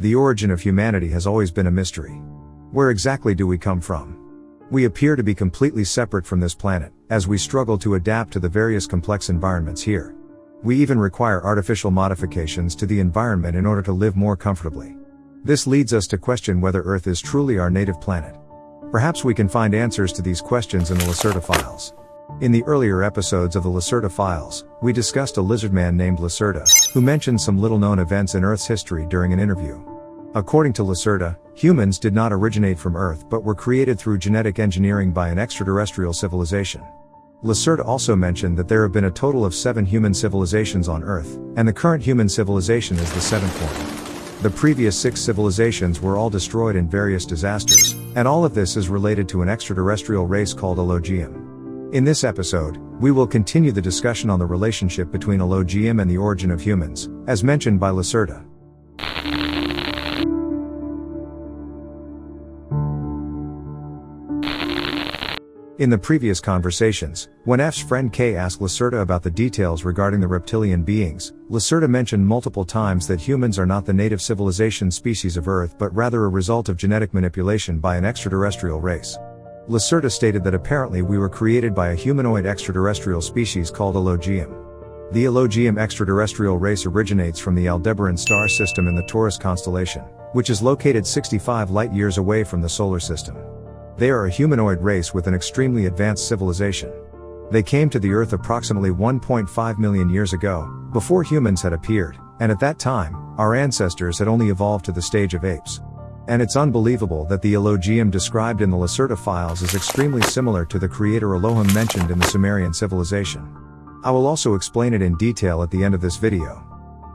The origin of humanity has always been a mystery. Where exactly do we come from? We appear to be completely separate from this planet, as we struggle to adapt to the various complex environments here. We even require artificial modifications to the environment in order to live more comfortably. This leads us to question whether Earth is truly our native planet. Perhaps we can find answers to these questions in the Lacerta Files. In the earlier episodes of the Lacerta Files, we discussed a lizard man named Lacerta, who mentioned some little-known events in Earth's history during an interview. According to Lacerta, humans did not originate from Earth but were created through genetic engineering by an extraterrestrial civilization. Lacerta also mentioned that there have been a total of 7 human civilizations on Earth, and the current human civilization is the 7th one. The previous 6 civilizations were all destroyed in various disasters, and all of this is related to an extraterrestrial race called Illojiim. In this episode, we will continue the discussion on the relationship between Illojiim and the origin of humans, as mentioned by Lacerta. In the previous conversations, when F's friend K asked Lacerta about the details regarding the reptilian beings, Lacerta mentioned multiple times that humans are not the native civilization species of Earth but rather a result of genetic manipulation by an extraterrestrial race. Lacerta stated that apparently we were created by a humanoid extraterrestrial species called Illojiim. The Illojiim extraterrestrial race originates from the Aldebaran star system in the Taurus constellation, which is located 65 light-years away from the solar system. They are a humanoid race with an extremely advanced civilization. They came to the Earth approximately 1.5 million years ago, before humans had appeared, and at that time, our ancestors had only evolved to the stage of apes. And it's unbelievable that the Illojiim described in the Lacerta Files is extremely similar to the creator Illojiim mentioned in the Sumerian civilization. I will also explain it in detail at the end of this video.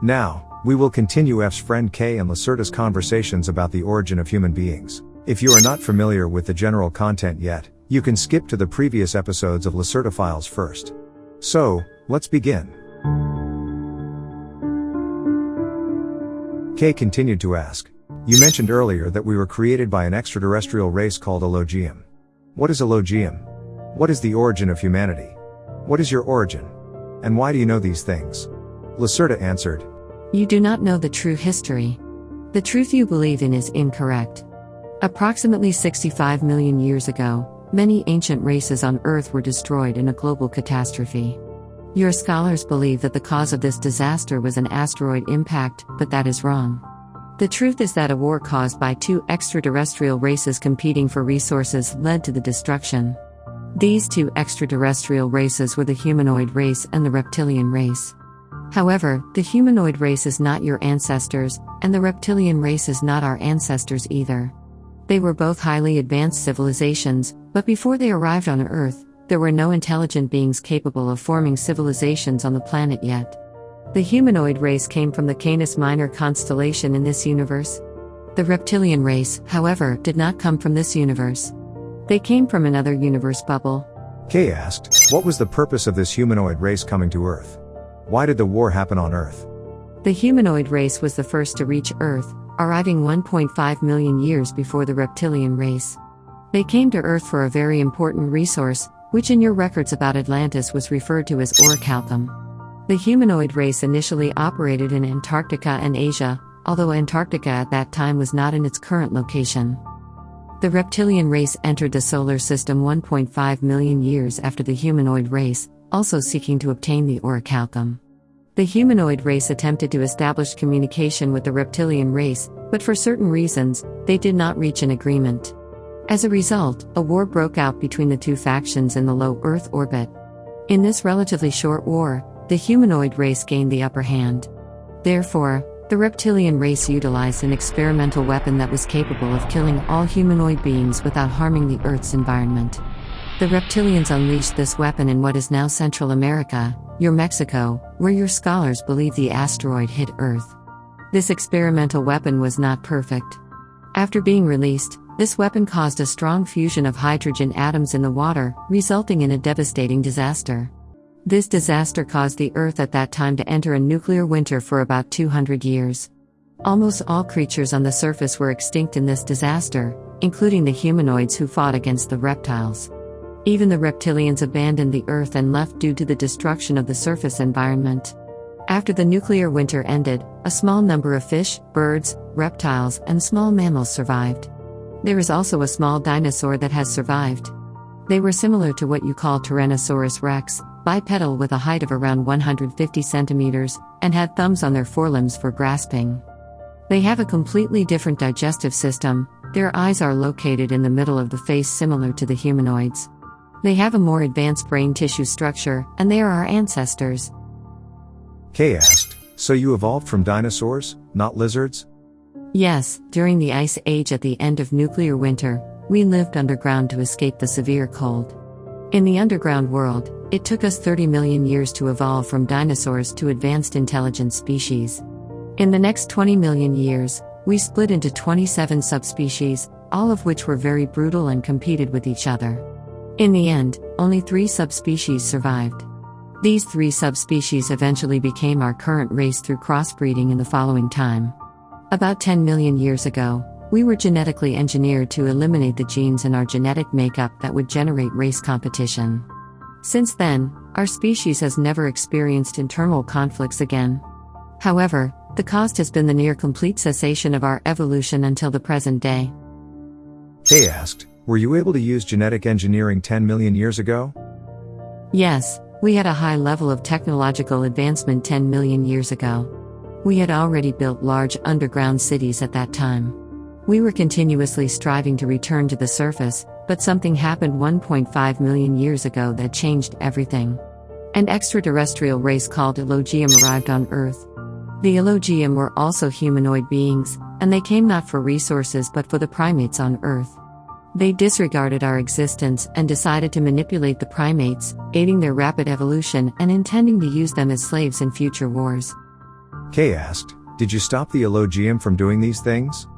Now, we will continue F's friend K and Lacerta's conversations about the origin of human beings. If you are not familiar with the general content yet, you can skip to the previous episodes of Lacerta Files first. So, let's begin. K continued to ask, "You mentioned earlier that we were created by an extraterrestrial race called Illojiim. What is Illojiim? What is the origin of humanity? What is your origin? And why do you know these things?" Lacerta answered, "You do not know the true history. The truth you believe in is incorrect. Approximately 65 million years ago, many ancient races on Earth were destroyed in a global catastrophe. Your scholars believe that the cause of this disaster was an asteroid impact, but that is wrong. The truth is that a war caused by 2 extraterrestrial races competing for resources led to the destruction. These 2 extraterrestrial races were the humanoid race and the reptilian race. However, the humanoid race is not your ancestors, and the reptilian race is not our ancestors either. They were both highly advanced civilizations, but before they arrived on Earth, there were no intelligent beings capable of forming civilizations on the planet yet. The humanoid race came from the Canis Minor constellation in this universe. The reptilian race, however, did not come from this universe. They came from another universe bubble." K asked, "What was the purpose of this humanoid race coming to Earth? Why did the war happen on Earth?" The humanoid race was the first to reach Earth, arriving 1.5 million years before the reptilian race. They came to Earth for a very important resource, which in your records about Atlantis was referred to as orichalcum. The humanoid race initially operated in Antarctica and Asia, although Antarctica at that time was not in its current location. The reptilian race entered the solar system 1.5 million years after the humanoid race, also seeking to obtain the orichalcum. The humanoid race attempted to establish communication with the reptilian race, but for certain reasons, they did not reach an agreement. As a result, a war broke out between the 2 factions in the low Earth orbit. In this relatively short war, the humanoid race gained the upper hand. Therefore, the reptilian race utilized an experimental weapon that was capable of killing all humanoid beings without harming the Earth's environment. The reptilians unleashed this weapon in what is now Central America, your Mexico, where your scholars believe the asteroid hit Earth. This experimental weapon was not perfect. After being released, this weapon caused a strong fusion of hydrogen atoms in the water, resulting in a devastating disaster. This disaster caused the Earth at that time to enter a nuclear winter for about 200 years. Almost all creatures on the surface were extinct in this disaster, including the humanoids who fought against the reptiles. Even the reptilians abandoned the Earth and left due to the destruction of the surface environment. After the nuclear winter ended, a small number of fish, birds, reptiles, and small mammals survived. There is also a small dinosaur that has survived. They were similar to what you call Tyrannosaurus rex, bipedal with a height of around 150 centimeters, and had thumbs on their forelimbs for grasping. They have a completely different digestive system. Their eyes are located in the middle of the face, similar to the humanoids. They have a more advanced brain tissue structure, and they are our ancestors. Kay asked, so you evolved from dinosaurs, not lizards? Yes, during the Ice Age at the end of nuclear winter, we lived underground to escape the severe cold. In the underground world, it took us 30 million years to evolve from dinosaurs to advanced intelligent species. In the next 20 million years, we split into 27 subspecies, all of which were very brutal and competed with each other. In the end, only 3 subspecies survived. These 3 subspecies eventually became our current race through crossbreeding in the following time. About 10 million years ago, we were genetically engineered to eliminate the genes in our genetic makeup that would generate race competition. Since then, our species has never experienced internal conflicts again. However, the cost has been the near complete cessation of our evolution until the present day. Kay asked, were you able to use genetic engineering 10 million years ago? Yes, we had a high level of technological advancement 10 million years ago. We had already built large underground cities at that time. We were continuously striving to return to the surface, but something happened 1.5 million years ago that changed everything. An extraterrestrial race called Illojiim arrived on Earth. The Illojiim were also humanoid beings, and they came not for resources but for the primates on Earth. They disregarded our existence and decided to manipulate the primates, aiding their rapid evolution and intending to use them as slaves in future wars. Kay asked, did you stop the Illojiim from doing these things?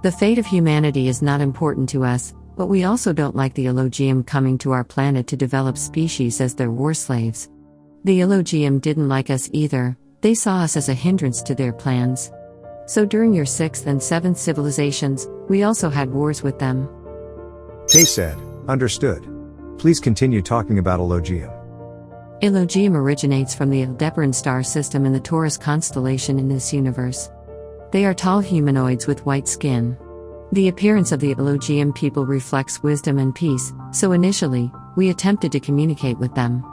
The fate of humanity is not important to us, but we also don't like the Illojiim coming to our planet to develop species as their war slaves. The Illojiim didn't like us either. They saw us as a hindrance to their plans. So during your 6th and 7th civilizations, we also had wars with them. Kay said, understood. Please continue talking about Illojiim. Illojiim originates from the Aldebaran star system in the Taurus constellation in this universe. They are tall humanoids with white skin. The appearance of the Illojiim people reflects wisdom and peace, so initially, we attempted to communicate with them.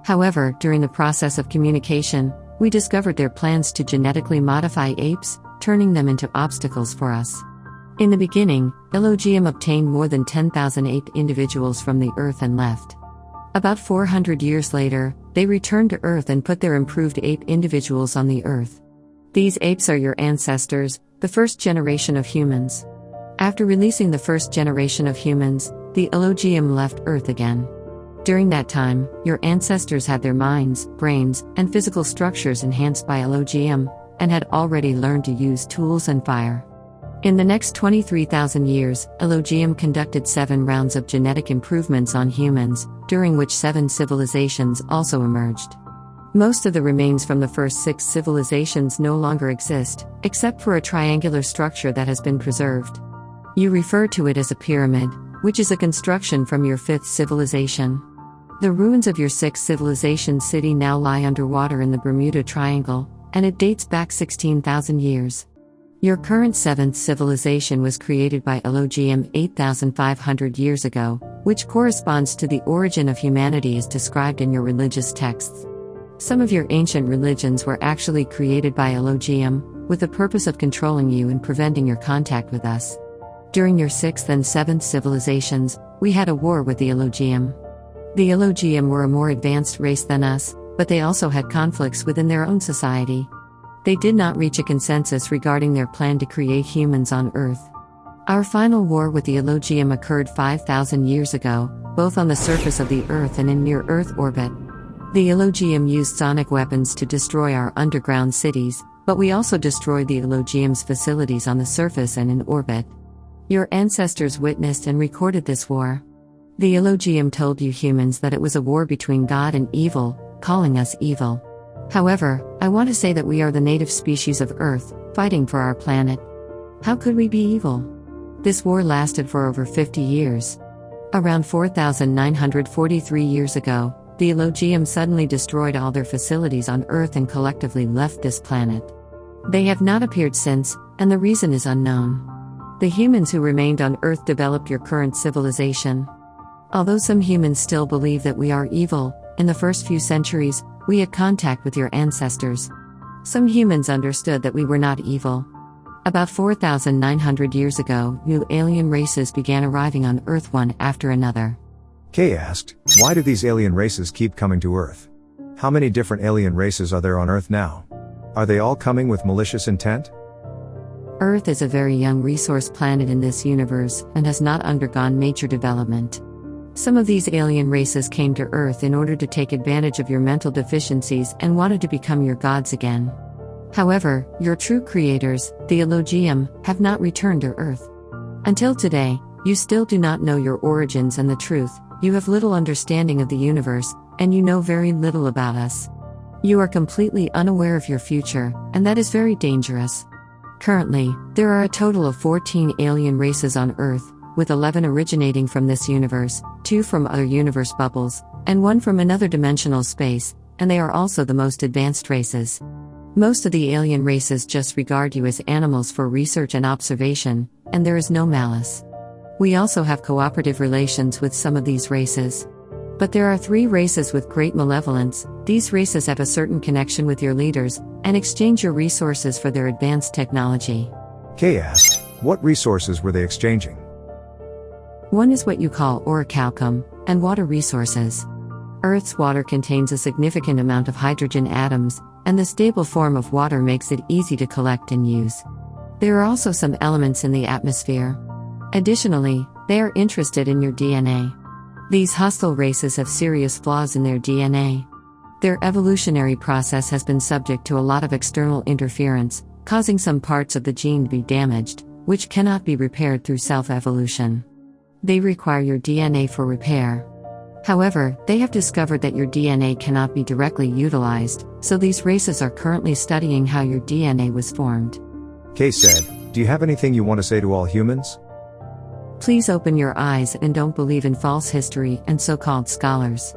However, during the process of communication, we discovered their plans to genetically modify apes, turning them into obstacles for us. In the beginning, Illojiim obtained more than 10,000 ape individuals from the Earth and left. About 400 years later, they returned to Earth and put their improved ape individuals on the Earth. These apes are your ancestors, the first generation of humans. After releasing the first generation of humans, the Illojiim left Earth again. During that time, your ancestors had their minds, brains, and physical structures enhanced by Illojiim, and had already learned to use tools and fire. In the next 23,000 years, Illojiim conducted 7 rounds of genetic improvements on humans, during which 7 civilizations also emerged. Most of the remains from the first 6 civilizations no longer exist, except for a triangular structure that has been preserved. You refer to it as a pyramid, which is a construction from your 5th civilization. The ruins of your 6th civilization city now lie underwater in the Bermuda Triangle, and it dates back 16,000 years. Your current 7th civilization was created by Illojiim 8,500 years ago, which corresponds to the origin of humanity as described in your religious texts. Some of your ancient religions were actually created by Illojiim, with the purpose of controlling you and preventing your contact with us. During your 6th and 7th civilizations, we had a war with the Illojiim. The Illojiim were a more advanced race than us, but they also had conflicts within their own society. They did not reach a consensus regarding their plan to create humans on Earth. Our final war with the Illojiim occurred 5,000 years ago, both on the surface of the Earth and in near-Earth orbit. The Illojiim used sonic weapons to destroy our underground cities, but we also destroyed the Illojiim's facilities on the surface and in orbit. Your ancestors witnessed and recorded this war. The Illojiim told you humans that it was a war between God and evil, calling us evil. However, I want to say that we are the native species of Earth, fighting for our planet. How could we be evil? This war lasted for over 50 years. Around 4,943 years ago, the Illojiim suddenly destroyed all their facilities on Earth and collectively left this planet. They have not appeared since, and the reason is unknown. The humans who remained on Earth developed your current civilization. Although some humans still believe that we are evil, in the first few centuries, we had contact with your ancestors. Some humans understood that we were not evil. About 4,900 years ago, new alien races began arriving on Earth one after another. Kay asked, why do these alien races keep coming to Earth? How many different alien races are there on Earth now? Are they all coming with malicious intent? Earth is a very young resource planet in this universe and has not undergone major development. Some of these alien races came to Earth in order to take advantage of your mental deficiencies and wanted to become your gods again. However, your true creators, the Illojiim, have not returned to Earth. Until today, you still do not know your origins and the truth, you have little understanding of the universe, and you know very little about us. You are completely unaware of your future, and that is very dangerous. Currently, there are a total of 14 alien races on Earth, with 11 originating from this universe, 2 from other universe bubbles, and 1 from another dimensional space, and they are also the most advanced races. Most of the alien races just regard you as animals for research and observation, and there is no malice. We also have cooperative relations with some of these races. But there are 3 races with great malevolence. These races have a certain connection with your leaders, and exchange your resources for their advanced technology. Kay asked, what resources were they exchanging? One is what you call orichalcum, and water resources. Earth's water contains a significant amount of hydrogen atoms, and the stable form of water makes it easy to collect and use. There are also some elements in the atmosphere. Additionally, they are interested in your DNA. These hostile races have serious flaws in their DNA. Their evolutionary process has been subject to a lot of external interference, causing some parts of the gene to be damaged, which cannot be repaired through self-evolution. They require your DNA for repair. However, they have discovered that your DNA cannot be directly utilized, so these races are currently studying how your DNA was formed. Kay said, do you have anything you want to say to all humans? Please open your eyes and don't believe in false history and so-called scholars.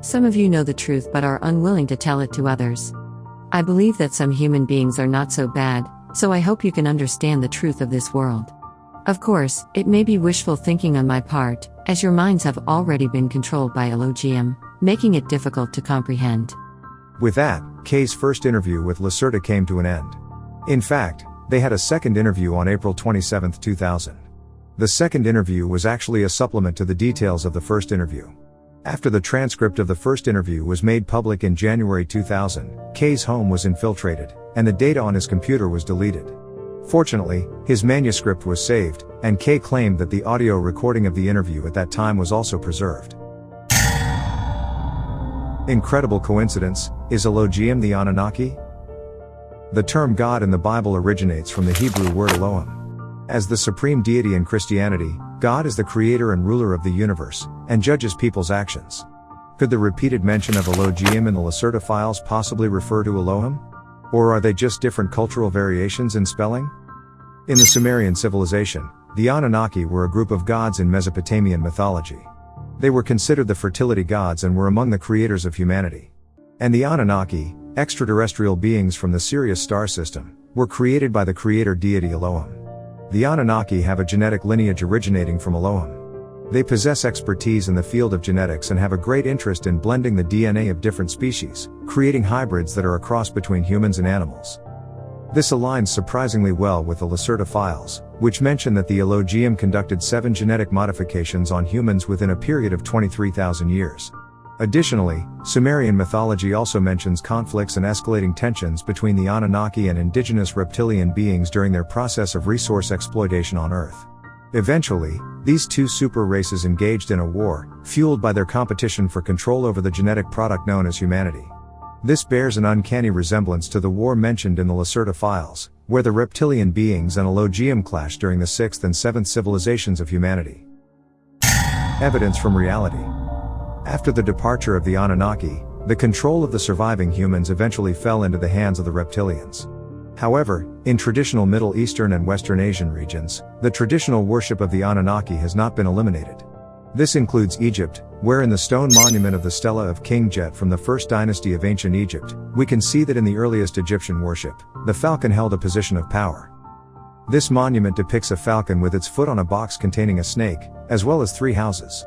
Some of you know the truth but are unwilling to tell it to others. I believe that some human beings are not so bad, so I hope you can understand the truth of this world. Of course, it may be wishful thinking on my part, as your minds have already been controlled by Illojiim, making it difficult to comprehend. With that, Kay's first interview with Lacerta came to an end. In fact, they had a second interview on April 27, 2000. The second interview was actually a supplement to the details of the first interview. After the transcript of the first interview was made public in January 2000, Kay's home was infiltrated, and the data on his computer was deleted. Fortunately, his manuscript was saved, and Kay claimed that the audio recording of the interview at that time was also preserved. Incredible coincidence, is Illojiim the Anunnaki? The term God in the Bible originates from the Hebrew word Elohim. As the supreme deity in Christianity, God is the creator and ruler of the universe, and judges people's actions. Could the repeated mention of Illojiim in the Lacerta Files possibly refer to Elohim? Or are they just different cultural variations in spelling? In the Sumerian civilization, the Anunnaki were a group of gods in Mesopotamian mythology. They were considered the fertility gods and were among the creators of humanity. And the Anunnaki, extraterrestrial beings from the Sirius star system, were created by the creator deity Elohim. The Anunnaki have a genetic lineage originating from Elohim. They possess expertise in the field of genetics and have a great interest in blending the DNA of different species, creating hybrids that are a cross between humans and animals. This aligns surprisingly well with the Lacerta Files, which mention that the Illojiim conducted 7 genetic modifications on humans within a period of 23,000 years. Additionally, Sumerian mythology also mentions conflicts and escalating tensions between the Anunnaki and indigenous reptilian beings during their process of resource exploitation on Earth. Eventually, these two super races engaged in a war, fueled by their competition for control over the genetic product known as humanity. This bears an uncanny resemblance to the war mentioned in the Lacerta Files, where the reptilian beings and Illojiim clashed during the 6th and 7th civilizations of humanity. Evidence from reality. After the departure of the Anunnaki, the control of the surviving humans eventually fell into the hands of the reptilians. However, in traditional Middle Eastern and Western Asian regions, the traditional worship of the Anunnaki has not been eliminated. This includes Egypt, where in the stone monument of the Stela of King Jet from the first dynasty of ancient Egypt, we can see that in the earliest Egyptian worship, the falcon held a position of power. This monument depicts a falcon with its foot on a box containing a snake, as well as 3 houses.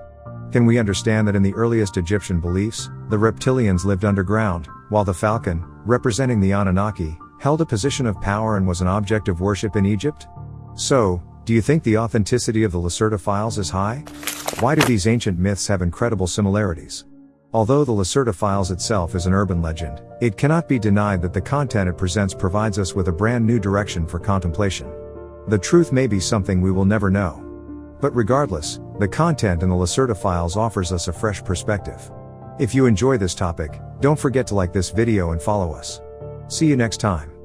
Can we understand that in the earliest Egyptian beliefs, the reptilians lived underground, while the falcon, representing the Anunnaki, held a position of power and was an object of worship in Egypt? So, do you think the authenticity of the Lacerta Files is high? Why do these ancient myths have incredible similarities? Although the Lacerta Files itself is an urban legend, it cannot be denied that the content it presents provides us with a brand new direction for contemplation. The truth may be something we will never know. But regardless, the content in the Lacerta Files offers us a fresh perspective. If you enjoy this topic, don't forget to like this video and follow us. See you next time.